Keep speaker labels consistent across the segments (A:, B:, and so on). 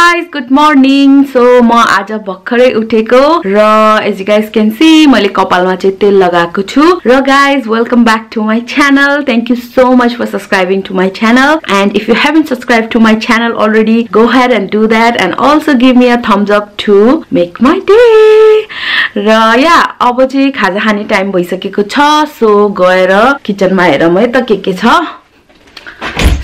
A: guys, good morning. So म आज भर्खरै उठेको र as you guys can see मैले कपालमा चाहिँ तेल लगाएको छु र guys welcome back to my channel. Thank you so much for subscribing to my channel, and if you haven't subscribed to my channel already, go ahead and do that, and also give me a thumbs up to make my day. र अब चाहिँ खाजा खाने time भइसकेको छ. So गएर किचनमा हेरौँ है त के छ.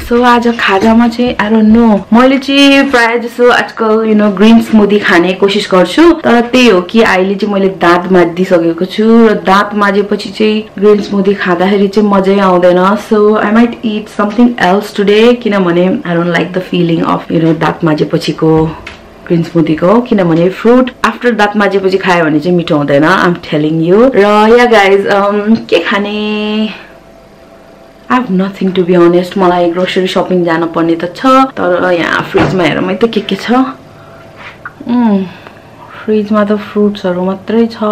A: So आज खाजामा चाहिँ I don't know, मैले चाहिँ प्राय जसो आजकल ग्रीन स्मूदी खाने कोशिश गर्छु, तर त्यही हो कि अहिले चाहिँ मैले दाँत माझिसकेको छु र दाँत माझेपछि चाहिँ ग्रीन स्मूदी खाँदाखेरि चाहिँ मजै आउँदैन. So I might eat something else today, किनभने I don't like the feeling of दाँत माझेपछिको ग्रीन स्मूदी को, किनभने फ्रुट आफ्टर दाँत माझेपछि खायो भने चाहिँ मिठो हुँदैन. I'm telling you. र guys के खाने, I have nothing to be honest. मलाई ग्रोसरी शपिङ जानु पर्ने त छ, तर यहाँ फ्रिजमा हेरौँ है त के छ. फ्रिजमा त फ्रुट्सहरु मात्रै छ.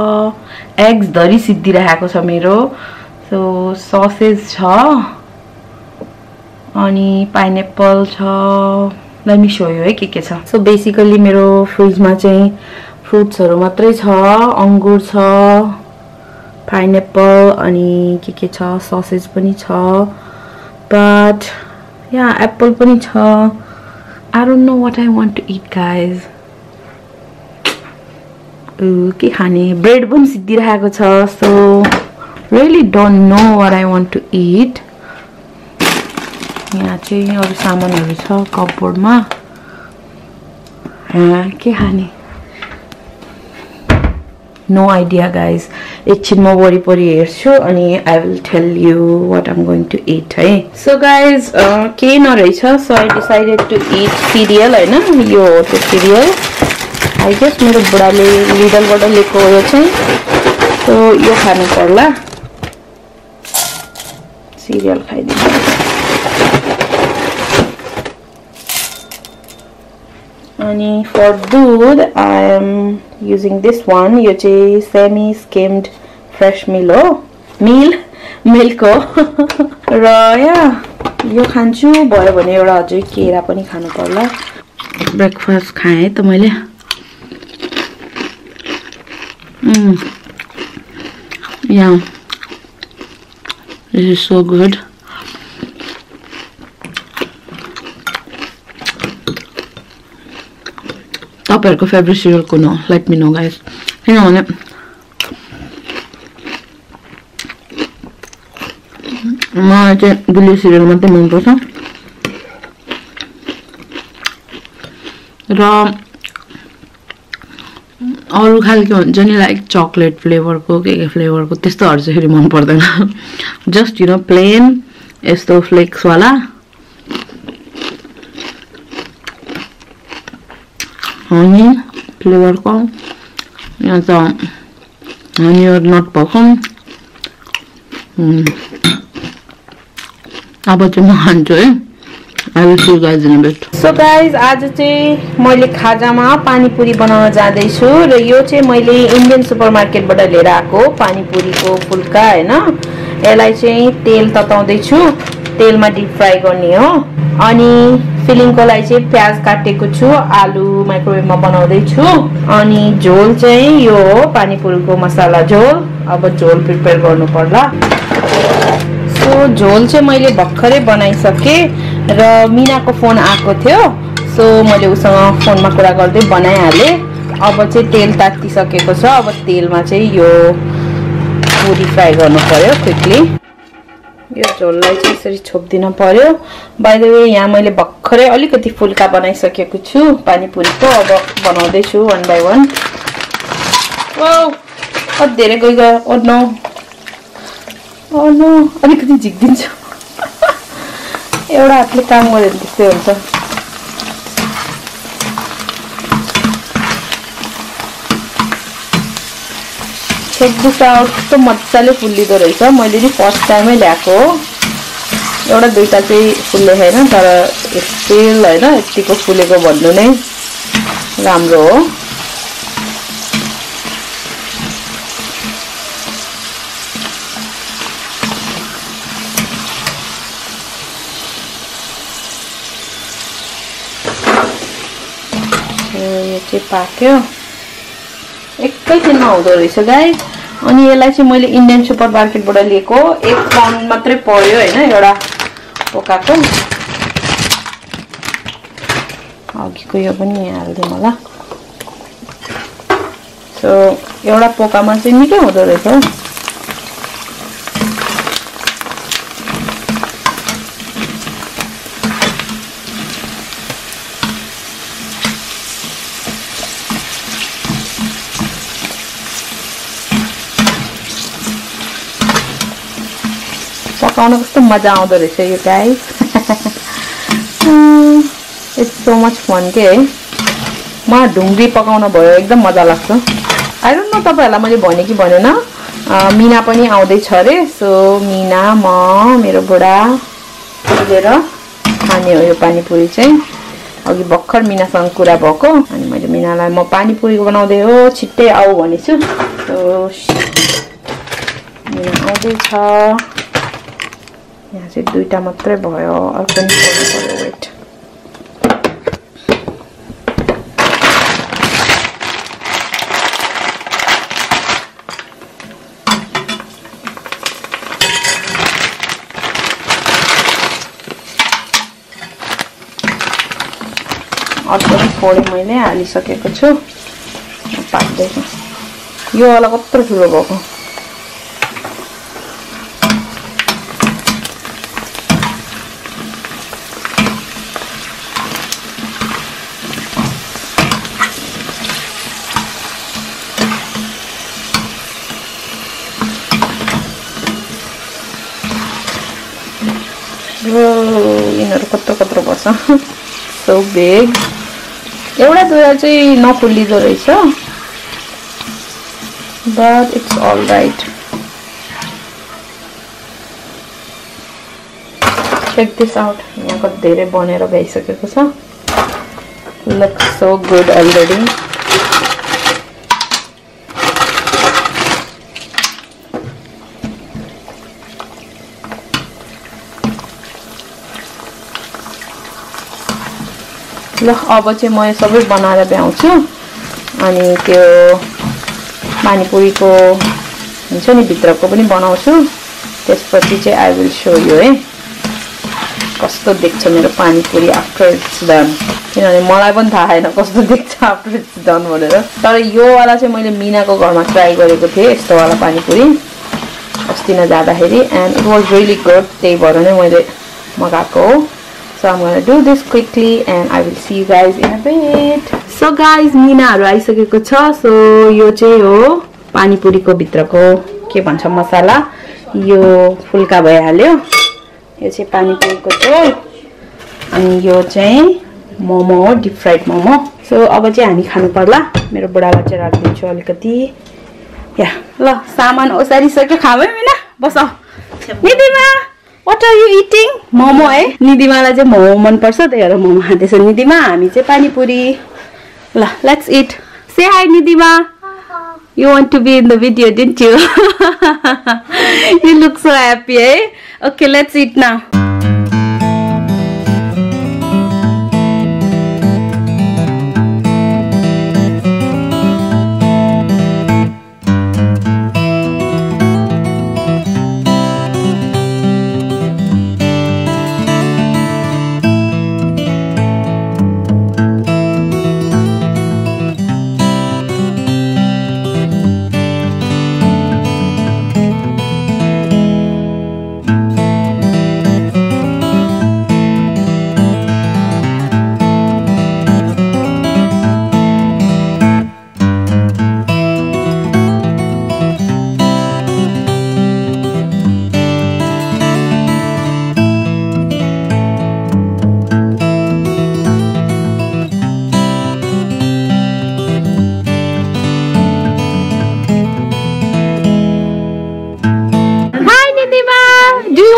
A: एग्स धरी सिद्धिरहेको छ मेरो. सो ससेज छ अनि पाइनएप्पल छ. लेट मी शो यु है के छ. सो बेसिकली मेरो फ्रिजमा चाहिँ फ्रुट्सहरु मात्रै छ. अंगुर छ, pineapple अनि के छ, sausage पनि छ, but yeah, apple पनि छ. I don't know what I want to eat guys. के खाने, bread पनि सिद्धिरहेको छ. So really don't know what I want to eat. यहाँ चाहिँ अरु सामानहरु छ कपबोर्डमा. के खाने, no idea guys. एकछिनमा वरिपरि हेर्छु अनि I will tell you what I'm going to eat है. So guys के नरहेछ. So I decided to eat cereal हैन. यो हो त्यो cereal. I guess मेरो बुढाले लिडलबाट ल्याएको हो यो चाहिँ. So यो खानु पर्ला. cereal खाइदिन्छु. अनि for दूध I am using this one. यो चाहिँ semi skimmed fresh milk हो. र यो खान्छु. भयो भने एउटा अझै केरा पनि खानु पर्ला. ब्रेकफास्ट खाएँ है त मैले. Yeah, this is so good. तपाईहरुको फेभरेट सिरियल कुन हो? Let me know guys. किनभने मलाई चाहिँ गुलियो सिरियल मात्रै मन पर्छ. र अरु खालको हुन्छ नि, लाइक चकलेट फ्लेभरको के फ्लेभरको त्यस्तोहरु चाहिँ फेरि मन पर्दैन. जस्ट प्लेन यस्तो फ्लेक्स वाला. honey flavor को यहाँ त honey और नट भएको. अब चाहिँ म खान्छु है. I will see you guys in a bit. So guys आज चाहिँ मैले खाजामा पानीपुरी बनाउन जाँदै छु र यो चाहिँ मैले इन्डियन सुपरमार्केटबाट लिएर आएको पानीपुरीको फुल्का हैन. यसलाई चाहिँ तेल तताउँदै छु. तेलमा डीप फ्राई गर्ने हो. अनि फिलिङको लागि चाहिँ प्याज काटेको छु. आलु माइक्रोवेभमा बनाउँदै छु. अनि झोल चाहिँ यो हो पानीपुरीको मसाला झोल. अब झोल प्रिपेयर गर्नु पर्ला. सो झोल चाहिँ मैले भर्खरै बनाइसके र मिनाको फोन आएको थियो. सो मैले उसँग फोनमा कुरा गर्दै बनाइहाले. अब चाहिँ तेल तातिसकेको छ. अब तेलमा चाहिँ यो पुरी फ्राई गर्नु पर्यो क्विकली. यो झोललाई चाहिँ यसरी छोप्दिन पर्यो. बाइ द वे यहाँ मैले भर्खरै अलिकति फुल्का बनाइसकेको छु पानीपुरीको. अब बनाउँदै छु वन बाइ वन. वाउ कति धेरै गयो. ओ नो अलिकति झिक्दिन्छु. एउटा हातले काम गरे भने त्यस्तै हुन्छ. कस्तो मजाले फुल्लिदो रहेछ. मैले नि फर्स्ट टाइमै ल्याएको हो. एउटा दुईटा चाहिँ फुल्ले छैन, तर स्टिल हैन यतिको फुलेको भन्नु नै राम्रो हो. यो चाहिँ पाक्यो एकैछिनमा हुँदो रहेछ गाइस अनि यसलाई चाहिँ मैले इन्डियन सुपर मार्केटबाट लिएको 1 पाउन्ड मात्रै पर्यो हैन एउटा पोकाको अघिको यो पनि हाल्दिम होला सो एउटा पोकामा चाहिँ निकै हुँदो रहेछ पकाउन कस्तो मजा आउँदो रहेछ यो guys it's so much fun के है म ढुङ्ग्री पकाउन भयो एकदम मजा लाग्छ आई डोन्ट नो तपाईहरुलाई मैले भने कि भनेन मीना पनि आउँदै छ रे सो मीना म मेरो बुढा मिलेर खाने हो यो पानीपुरी चाहिँ अघि भर्खर मीनासँग कुरा भएको अनि मैले मीनालाई म पानीपुरी बनाउँदै हो छिट्टै आऊ भनेछु सो मीना आउँदै छ यहाँ चाहिँ दुईटा मात्रै भयो अर्को पनि पर्यो वेट अर्को पनि फोडे मैले हालिसकेको छु पाक्दैछ यो वाला कत्रो ठुलो भएको यिनीहरु कत्रो पर्छ so big एउटा दुईटा चाहिँ नफुल्लिदो रहेछ but it's all right check this out यहाँ कति धेरै बनेर गइसकेको छ looks so good already ल अब चाहिँ म सबै बनाएर भ्याउँछु अनि त्यो पानीपुरीको हुन्छ नि भित्रको पनि बनाउँछु त्यसपछि चाहिँ आई विल शो यु है कस्तो देख्छ मेरो पानीपुरी आफ्टर इट्स डन किनभने मलाई पनि थाहा छैन कस्तो देख्छ आफ्टर इट्स डन भनेर तर यो वाला चाहिँ मैले मीनाको घरमा ट्राई गरेको थिएँ यस्तो वाला पानीपुरी अस्ति न जाँदाखेरि and it was really good त्यही भएर नै मैले मगाएको हो So I'm going to do this quickly and I will see you guys in a bit. So guys, Meena हरु आइसकेको छ सो यो चाहिँ हो पानीपुरीको भित्रको के भन्छ मसाला यो फुल्का भइहाल्यो यो चाहिँ पानीपुरीको झोल अनि यो चाहिँ मोमो हो डिप फ्राइड मोमो सो अब चाहिँ हामी खानु पर्ला मेरो बुढालाई चाहिँ राखिदिन्छु अलिकति या ल सामान ओसारिसक्यो खामै मीना बस Nidima What are you eating? Momo है निदिमालाई चाहिँ मोमो मन पर्छ त्यही भएर मोमो खाँदैछ निदिमा हामी चाहिँ पानीपुरी ल let's eat say hi Nidima you want to be in the video didn't you you look so happy eh okay let's eat now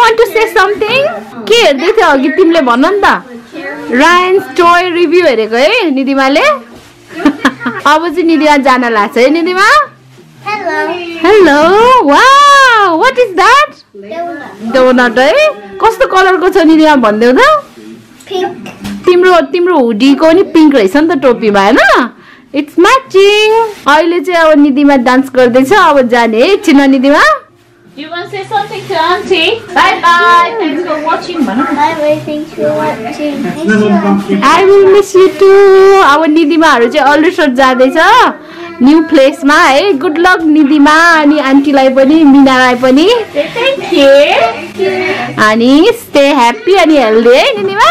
A: want to say something? के हेर्दै थियो अघि तिमीले भन नि त रायन्स टोय रिभ्यू हेरेको है निदिमाले अब चाहिँ निदिमा जान लाग्छ है निदिमा hello hello wow what is that donut है कस्तो कलरको छ निदिमा भन्देउ त पिंक तिम्रो हुडीको नि पिंक रहेछ नि त टोपीमा हैन इट्स म्याचिङ अहिले चाहिँ अब निधिमा डान्स गर्दैछ अब जाने है एकछिन निधिमा
B: You want to say something to Auntie? Bye bye. Thanks for watching. Bye
C: bye. Thanks for watching.
A: I will miss you too. अब निधिमाहरु चाहिँ अल्ट्रेसर जाँदैछ न्यू प्लेसमा है गुड लक निधिमा अनि आन्टीलाई पनि मिनालाई पनि
B: Thank you.
A: अनि stay happy अनि healthy है निधिमा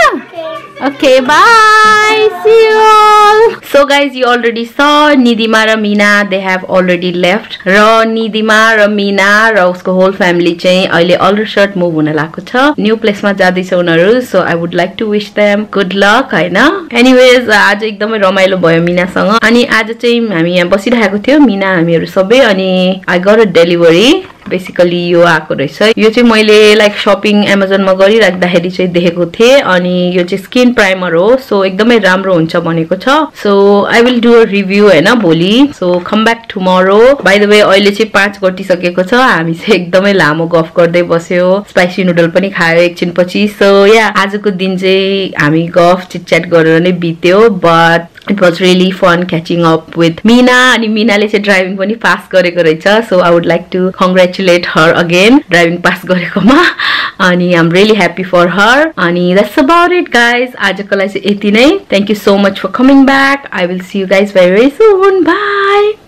A: Okay, bye. See you all. So guys, you already saw Nidima र Mina, they have already left. र Nidima र Mina र उसको whole family चाहिँ अहिले अल्ट्रेसर्ट मुभ हुन लागेको छ न्यू प्लेसमा जाँदैछ उनीहरु so I would like to wish them good luck हैन anyways आज एकदमै रमाइलो भयो मिनासँग अनि आज चाहिँ हामी यहाँ बसिरहेको थियो मिना हामीहरु सबै अनि I got a delivery basically यो आको रहेछ यो चाहिँ मैले लाइक शपिङ अमेजन मा गरिराख्दाखेरि चाहिँ देखेको थिए अनि यो चाहिँ स्किन प्राइमर हो सो एकदमै राम्रो हुन्छ भनेको छ so I will do a review हैन भोलि so come back tomorrow by the way अहिले चाहिँ 5 घटिसकेको छ हामी चाहिँ एकदमै लामो गफ गर्दै बस्यो स्पाइसी नुडल पनि खायो एकछिन पछि सो या आजको दिन चाहिँ हामी गफ चिटच्याट गरेर नै बित्यो but It was really fun catching up with Mina and Mina le driving pani pass gareko raicha so I would like to congratulate her again driving pass garekoma ani I'm really happy for her ani that's about it guys ajako lai chai yeti nai thank you so much for coming back I will see you guys very soon bye